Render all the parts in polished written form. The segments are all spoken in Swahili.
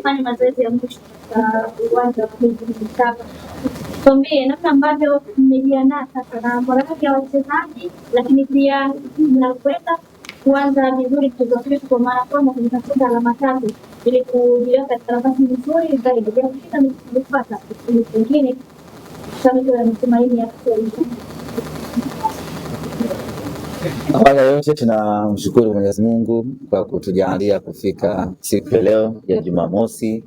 kufanya mazoezi ya mwisho katika uwanja wa Mkapa. Tuambie namna ambavyo mmejiandaa sasa na morali ya wachezaji, lakini pia mnakwenda kuanza vizuri mchezo wetu kwa maana kwamba tunatafuta alama 3 ili kujiweka katika nafasi nzuri zaidi. Bila kupata kitu kingine kama vile matumaini ya kusaidia. Awali yote tunamshukuru Mwenyezi Mungu kwa kutujalia kufika siku ya leo ya Jumamosi.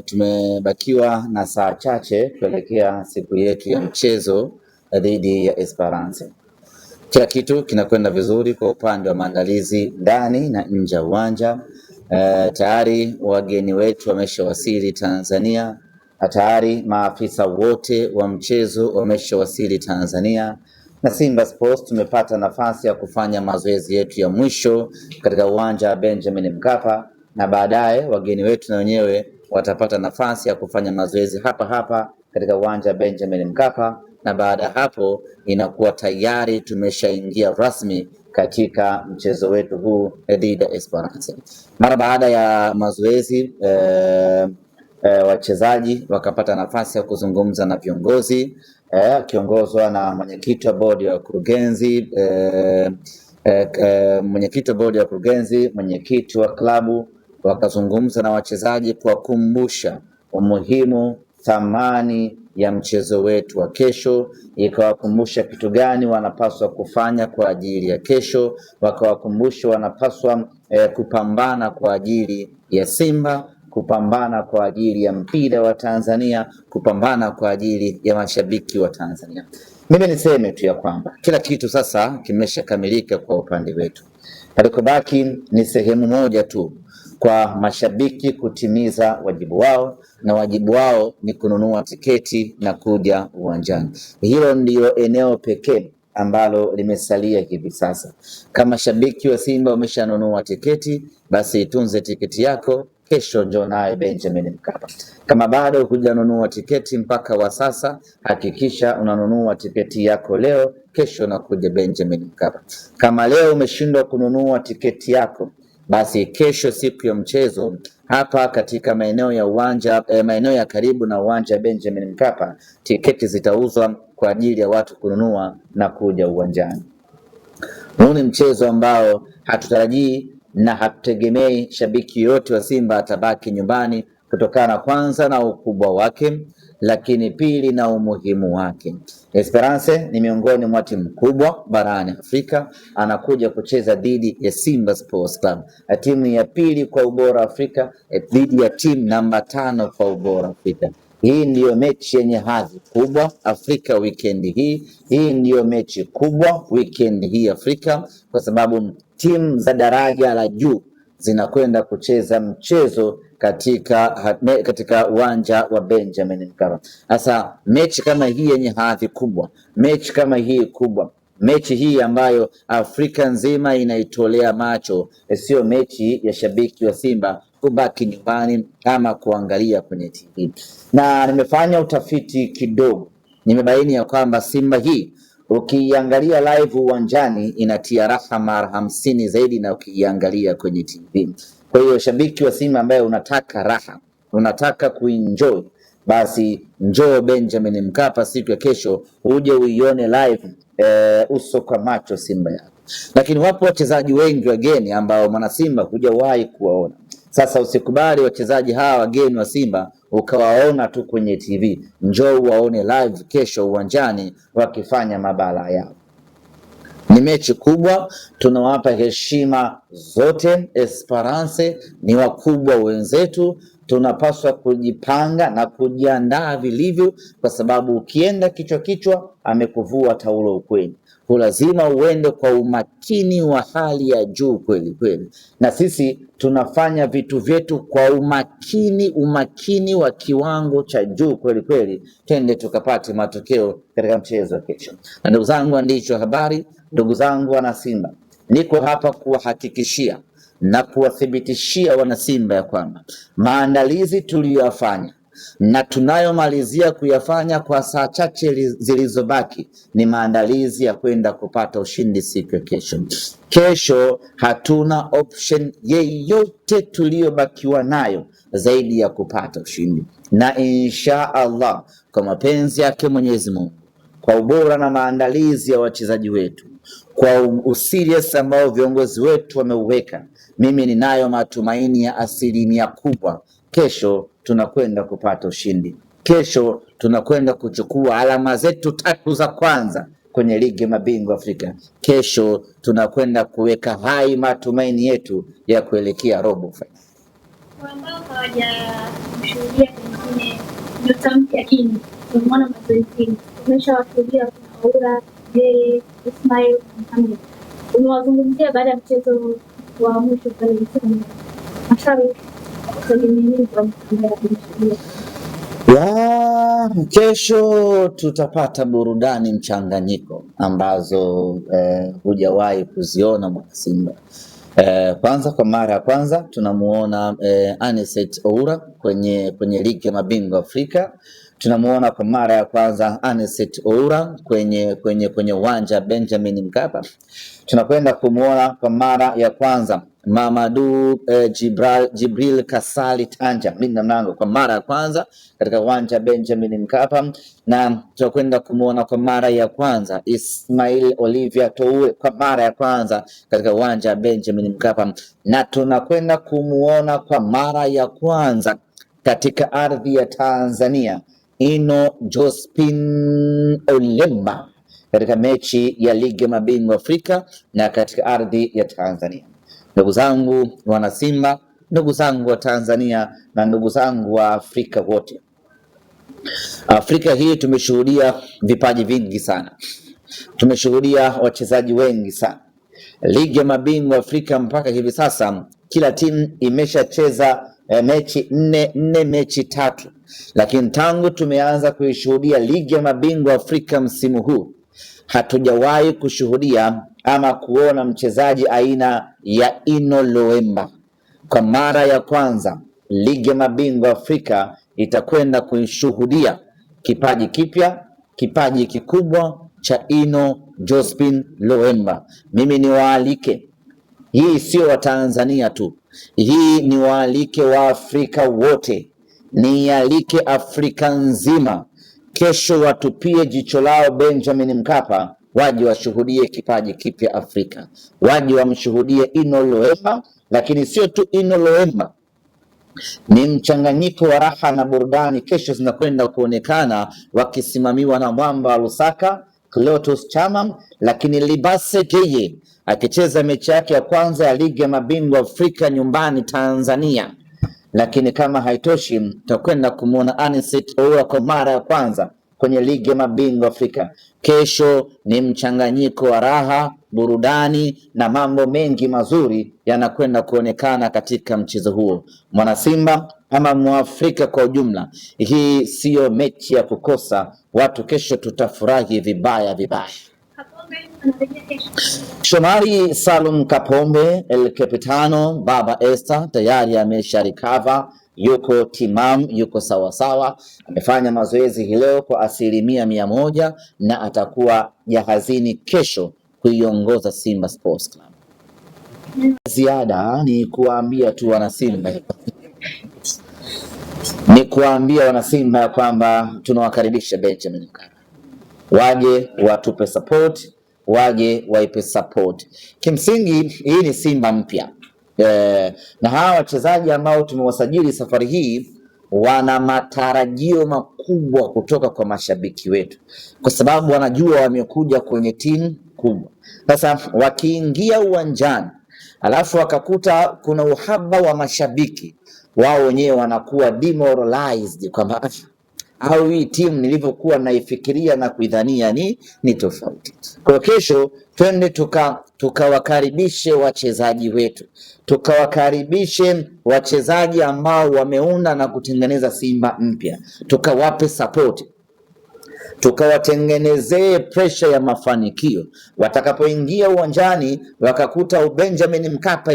Tumebakiwa na saa chache kuelekea siku yetu ya mchezo dhidi ya Esperance. Kila kitu kinakwenda vizuri kwa upande wa maandalizi ndani na nje ya uwanja. Tayari wageni wetu wameshawasili Tanzania. Tayari maafisa wote wa mchezo wameshawasili Tanzania. Na Simba Sports tumepata nafasi ya kufanya mazoezi yetu ya mwisho katika uwanja wa Benjamin Mkapa, na baadaye wageni wetu na wenyewe watapata nafasi ya kufanya mazoezi hapa hapa katika uwanja wa Benjamin Mkapa, na baada hapo inakuwa tayari tumeshaingia rasmi katika mchezo wetu huu dhidi ya Esperance. Mara baada ya mazoezi wachezaji wakapata nafasi ya kuzungumza na viongozi akiongozwa na mwenyekiti wa bodi ya wakurugenzi, mwenyekiti wa klabu, wakazungumza na wachezaji kuwakumbusha umuhimu, thamani ya mchezo wetu wa kesho, ikawakumbusha kitu gani wanapaswa kufanya kwa ajili ya kesho, wakawakumbusha wanapaswa kupambana kwa ajili ya Simba, kupambana kwa ajili ya mpira wa Tanzania, kupambana kwa ajili ya mashabiki wa Tanzania. Mimi niseme tu ya kwamba kila kitu sasa kimeshakamilika kwa upande wetu. Halikobaki ni sehemu moja tu kwa mashabiki kutimiza wajibu wao, na wajibu wao ni kununua tiketi na kuja uwanjani. Hilo ndio eneo pekee ambalo limesalia hivi sasa. Kama shabiki wa Simba umeshanunua tiketi, basi itunze tiketi yako, kesho njoo naye Benjamin Mkapa. Kama bado hujanunua tiketi mpaka wa sasa, hakikisha unanunua tiketi yako leo, kesho na kuja Benjamin Mkapa. Kama leo umeshindwa kununua tiketi yako, basi kesho siku ya mchezo hapa katika maeneo ya uwanja maeneo ya karibu na uwanja Benjamin Mkapa, tiketi zitauzwa kwa ajili ya watu kununua na kuja uwanjani. Huu ni mchezo ambao hatutarajii na hatutegemei shabiki yote wa Simba atabaki nyumbani, kutokana kwanza na ukubwa wake, lakini pili na umuhimu wake. Esperance ni miongoni mwa timu kubwa barani Afrika, anakuja kucheza dhidi ya Simba Sports Club, timu ya pili kwa ubora Afrika, dhidi ya timu namba 5 kwa ubora Afrika. Hii ndiyo mechi yenye hadhi kubwa Afrika weekend hii. Hii ndiyo mechi kubwa weekend hii Afrika, kwa sababu timu za daraja la juu zinakwenda kucheza mchezo katika uwanja wa Benjamin Mkapa. Sasa mechi kama hii yenye hadhi kubwa, mechi kama hii kubwa, mechi hii ambayo Afrika nzima inaitolea macho, sio mechi ya shabiki wa Simba kubaki nyumbani kama kuangalia kwenye TV. Na nimefanya utafiti kidogo, nimebaini ya kwamba Simba hii ukiangalia live uwanjani inatia raha mara 50 zaidi na ukiangalia kwenye TV. Kwa hiyo shabiki wa Simba ambaye unataka raha, unataka kuenjoy, basi njoo Benjamin Mkapa siku ya kesho uje uione live uso kwa macho Simba yako. Lakini wapo wachezaji wengi wageni ambao mwana Simba hujawahi kuwaona. Sasa usikubali wachezaji hawa wageni wa Simba ukawaona tu kwenye TV. Njoo waone live kesho uwanjani wakifanya mabala yao. Ni mechi kubwa, tunawapa heshima zote. Esperance ni wakubwa wenzetu, tunapaswa kujipanga na kujiandaa vilivyo, kwa sababu ukienda kichwa amekuvua taulo ukweli. Lazima uende kwa umakini wa hali ya juu kweli kweli, na sisi tunafanya vitu vyetu kwa umakini wa kiwango cha juu kweli kweli, tende tukapate matokeo katika mchezo wa kesho. Na ndugu zangu waandishi wa habari, ndugu zangu wana Simba, niko hapa kuwahakikishia na kuwathibitishia wana Simba ya kwamba maandalizi tuliyofanya na tunayomalizia kuyafanya kwa saa chache zilizobaki ni maandalizi ya kwenda kupata ushindi siku ya kesho. Kesho hatuna option yeyote tuliyobakiwa nayo zaidi ya kupata ushindi, na insha Allah kwa mapenzi yake Mwenyezi Mungu, kwa ubora na maandalizi ya wachezaji wetu, kwa userious ambao viongozi wetu wameuweka, mimi ninayo matumaini ya 100% kubwa kesho tunakwenda kupata ushindi. Kesho tunakwenda kuchukua alama zetu 3 za kwanza kwenye ligi ya mabingwa Afrika. Kesho tunakwenda kuweka hai matumaini yetu ya kuelekea robo final. Kwa ambao hawajashuhudia pengine nyota mpya Kini, tumeona mazoezini, tumeshawashuhudia kuna Aura, Jay, Ismail, Mohamed. Umewazungumzia baada ya mchezo wa mwisho pale Msonga. Mashabiki wategemea kwa mtandao kesho tutapata burudani mchanganyiko ambazo hujawahi kuziona mwana Simba. Kwanza kwa mara ya kwanza tunamuona Anicet Oura kwenye ligi ya mabingwa Afrika. Tunamuona kwa mara ya kwanza Anicet Oura kwenye uwanja Benjamin Mkapa. Tunakwenda kumuona kwa mara ya kwanza Mamadou Jibril Kasali Tanja mlinda mlango kwa mara ya kwanza katika uwanja Benjamin Mkapa, na tutakwenda kumuona kwa mara ya kwanza Ismail Olivier Toure kwa mara ya kwanza katika uwanja Benjamin Mkapa, na tunakwenda kumuona kwa mara ya kwanza katika ardhi ya Tanzania Ino Jospin Olemba katika mechi ya ligi ya mabingwa Afrika na katika ardhi ya Tanzania. Ndugu zangu wana Simba, ndugu zangu wa Tanzania na ndugu zangu wa Afrika wote, Afrika hii tumeshuhudia vipaji vingi sana, tumeshuhudia wachezaji wengi sana. Ligi ya mabingwa Afrika mpaka hivi sasa kila timu imeshacheza mechi 4 mechi 3, lakini tangu tumeanza kuishuhudia ligi ya mabingwa Afrika msimu huu hatujawahi kushuhudia ama kuona mchezaji aina ya Ino Loemba. Kwa mara ya kwanza ligi ya mabingwa Afrika itakwenda kuishuhudia kipaji kipya, kipaji kikubwa cha Ino Jospin Loemba. Mimi ni waalike, hii sio wa Tanzania tu, hii ni waalike wa Afrika wote, ni alike Afrika nzima. Kesho watupie jicho lao Benjamin Mkapa, waje washuhudie kipaji kipya Afrika, waje wamshuhudie Ino Loemba. Lakini sio tu Ino Loemba, ni mchanganyiko wa raha na burudani kesho zinakwenda kuonekana wakisimamiwa na mwamba wa Lusaka Clatous Chama, lakini Libase Geye akicheza mechi yake ya kwanza ya ligi ya mabingwa Afrika nyumbani Tanzania. Lakini kama haitoshi, tutakwenda kumuona Anicet Oura kwa mara ya kwanza kwenye ligi ya mabingwa Afrika. Kesho ni mchanganyiko wa raha, burudani na mambo mengi mazuri yanakwenda kuonekana katika mchezo huo. Mwana Simba ama Mwafrika kwa ujumla, hii siyo mechi ya kukosa. Watu kesho tutafurahi vibaya vibaya. Shomari Salum Kapombe El Capitano Baba Esther tayari amesha recover, yuko timam, yuko sawasawa, amefanya mazoezi leo kwa 100% na atakuwa jahazini kesho kuiongoza Simba Sports Club. Ziada ni kuambia tu wana Simba kwamba tunawakaribisha Benjamin Mkapa, waje watupe support, waje waipe support. Kimsingi hii ni Simba mpya na hawa wachezaji ambao tumewasajili safari hii wana matarajio makubwa kutoka kwa mashabiki wetu, kwa sababu wanajua wamekuja kwenye timu kubwa. Sasa wakiingia uwanjani alafu wakakuta kuna uhaba wa mashabiki, wao wenyewe wanakuwa demoralized kwamba au hii timu nilivyokuwa naifikiria na kuidhania ni tofauti. Kwa kesho twende tukawakaribishe wachezaji wetu, tukawakaribishe wachezaji ambao wameunda na kutengeneza Simba mpya, tukawape support. tukawatengenezee presha ya mafanikio. Watakapoingia uwanjani wakakuta Benjamin Mkapa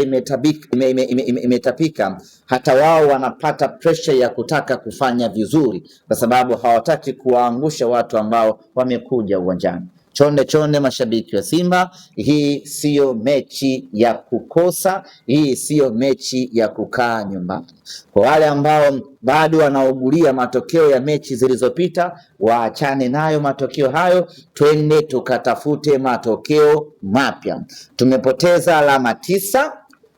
imetapika, hata wao wanapata presha ya kutaka kufanya vizuri, kwa sababu hawataki kuwaangusha watu ambao wamekuja uwanjani. Chonde chonde, mashabiki wa Simba, hii siyo mechi ya kukosa, hii siyo mechi ya kukaa nyumbani. Kwa wale ambao bado wanaugulia matokeo ya mechi zilizopita, waachane nayo matokeo hayo, twende tukatafute matokeo mapya. Tumepoteza alama 9,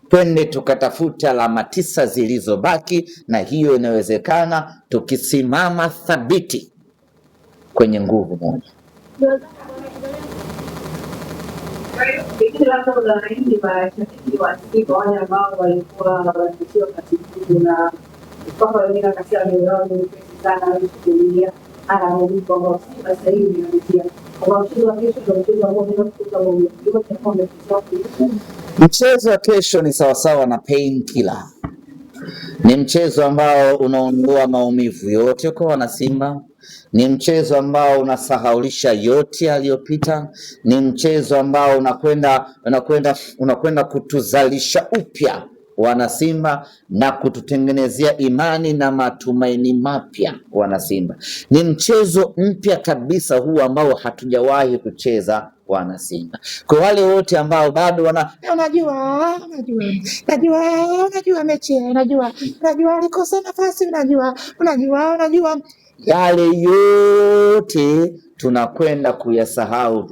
twende tukatafuta alama 9 zilizobaki, na hiyo inawezekana tukisimama thabiti kwenye nguvu moja. Mchezo wa kesho ni sawasawa na painkiller. Ni mchezo ambao unaondoa maumivu yote kwa wanasimba. Ni mchezo ambao unasahaulisha yote yaliyopita. Ni mchezo ambao unakwenda kutuzalisha upya wanasimba na kututengenezea imani na matumaini mapya wanasimba. Ni mchezo mpya kabisa huu ambao hatujawahi kucheza wanasimba. Kwa wale wote ambao bado unajua mechi, unajua alikosa nafasi, unajua yale yote tunakwenda kuyasahau.